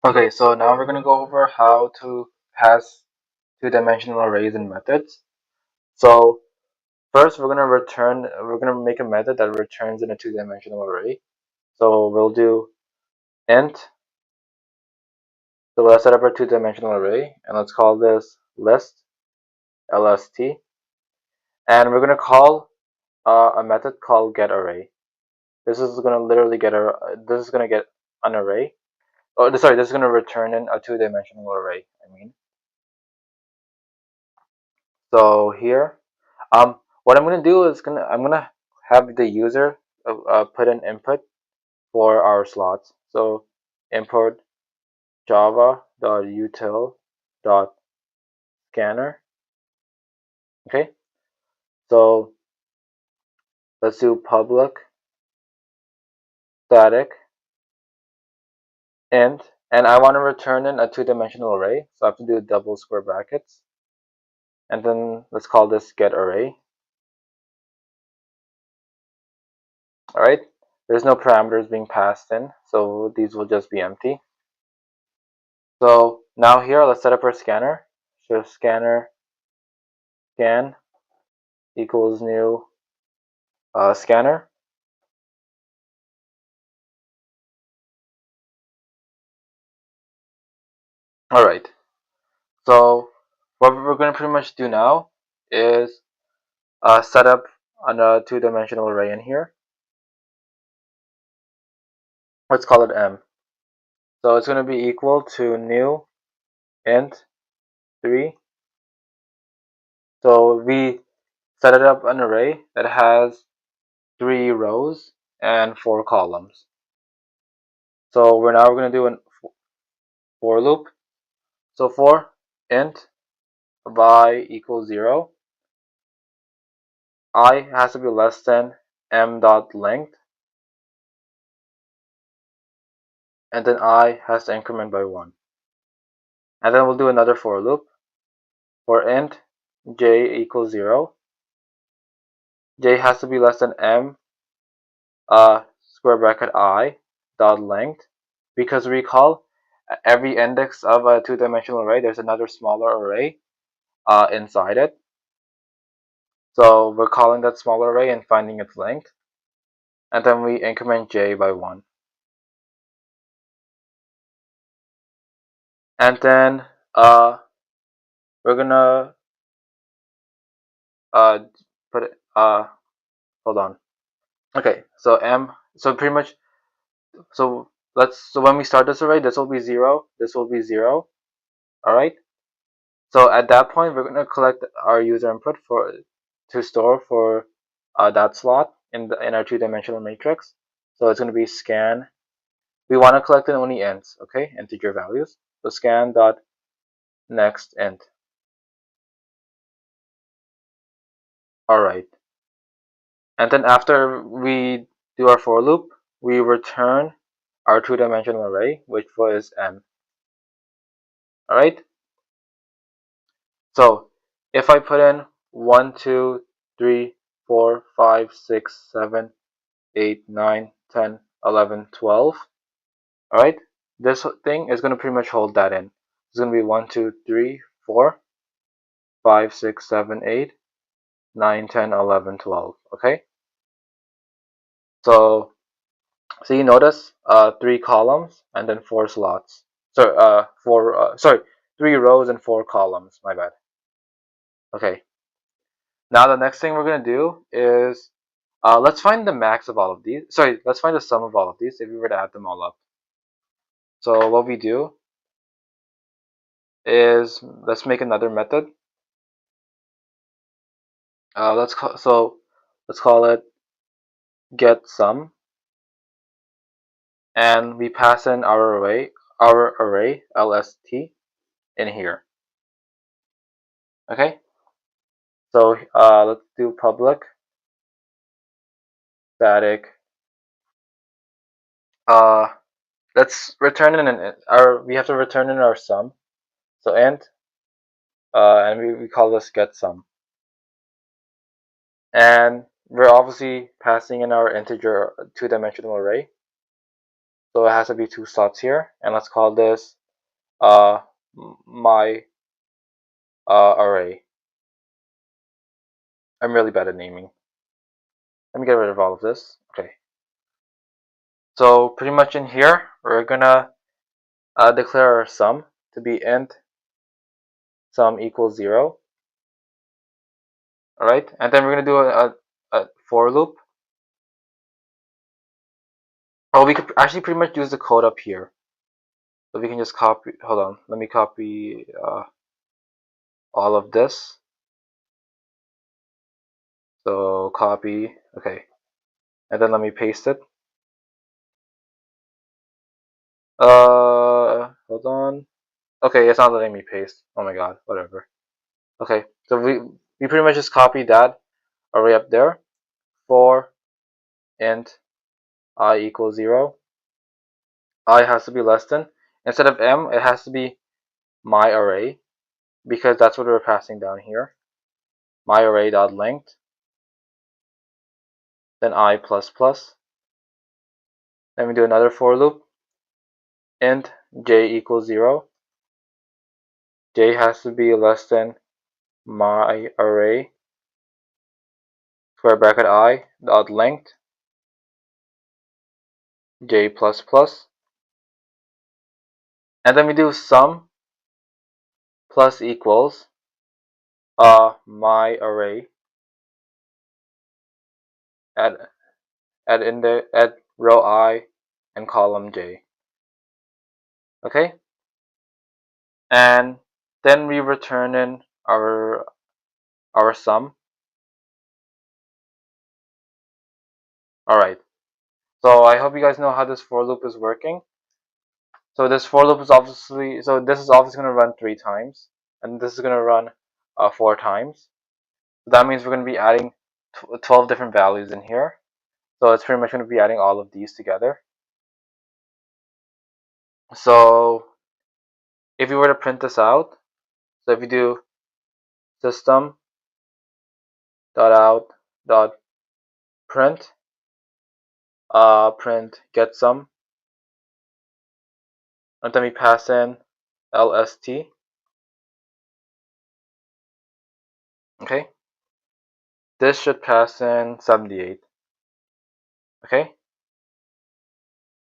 Okay, so now we're going to go over how to pass two-dimensional arrays and methods. So first we're going to make a method that returns in a two-dimensional array. So we'll do int, so let's set up our two-dimensional array and let's call this list, LST. And we're going to call a method called getArray. This is going to literally this is going to get an array. Oh, sorry, this is going to return in a two-dimensional array, I mean. So here, what I'm gonna do is I'm gonna have the user put an input for our slots. So import java.util.scanner. Okay, so let's do public static int, and I want to return in a two-dimensional array. So I have to do double square brackets, and then let's call this get array. All right. There's no parameters being passed in, so these will just be empty. So now here, let's set up our scanner. So scanner scan equals new scanner. All right. So what we're going to pretty much do now is set up a two-dimensional array in here. Let's call it m. So it's going to be equal to new int 3. So we set it up an array that has 3 rows and 4 columns. So we're going to do a for loop. So for int y equals 0, I has to be less than m dot length, and then I has to increment by 1. And then we'll do another for loop. For int j equals 0, j has to be less than m square bracket I dot length, because recall every index of a two-dimensional array, there's another smaller array inside it. So we're calling that smaller array and finding its length, and then we increment j by 1. And then we're gonna uh, put it, hold on. Okay, so so pretty much, so so when we start this array, this will be 0, this will be 0, all right? So at that point, we're gonna collect our user input to store for that slot in our two-dimensional matrix. So it's gonna be scan. We want to collect in only ints, okay, integer values. So scan dot next int. All right. And then after we do our for loop, we return our two-dimensional array, which was m. All right. So if I put in 1, 2, 3, 4, 5, 6, 7, 8, 9, 10, 11, 12. All right. This thing is going to pretty much hold that in. It's going to be 1, 2, 3, 4, 5, 6, 7, 8, 9, 10, 11, 12. Okay. So you notice 3 columns and then 4 slots. So sorry, 3 rows and 4 columns. My bad. Okay. Now the next thing we're gonna do is let's find the max of all of these. Sorry, let's find the sum of all of these if we were to add them all up. So what we do is let's make another method. Let's call it get sum, and we pass in our array lst in here. Okay. So let's do public static. Let's return in we have to return in our sum. So int and we call this get sum. And we're obviously passing in our integer two-dimensional array. So it has to be 2 slots here, and let's call this my array. I'm really bad at naming. Let me get rid of all of this. Okay. So pretty much in here, we're gonna declare our sum to be int sum equals 0. Alright, and then we're gonna do a for loop. Oh, we could actually pretty much use the code up here. So we can just copy, hold on, let me copy all of this. So copy, okay. And then let me paste it. Hold on. Okay, it's not letting me paste. Oh my god, whatever. Okay, so we pretty much just copied that array up there. For int I equals 0. I has to be less than. Instead of m, it has to be my array, because that's what we're passing down here. My array dot length. Then I plus plus. Then we do another for loop. Int j equals 0. J has to be less than my array square bracket I dot length j plus plus. And then we do sum plus equals my array at row I and column j. Okay, and then we return in our sum. Alright, so I hope you guys know how this for loop is working. So this for loop is obviously, this is obviously going to run 3 times, and this is going to run 4 times. So that means we're going to be adding 12 different values in here. So it's pretty much going to be adding all of these together. So if you were to print this out, so if you do system dot out dot print print get sum, and then we pass in lst. Okay, this should pass in 78. Okay,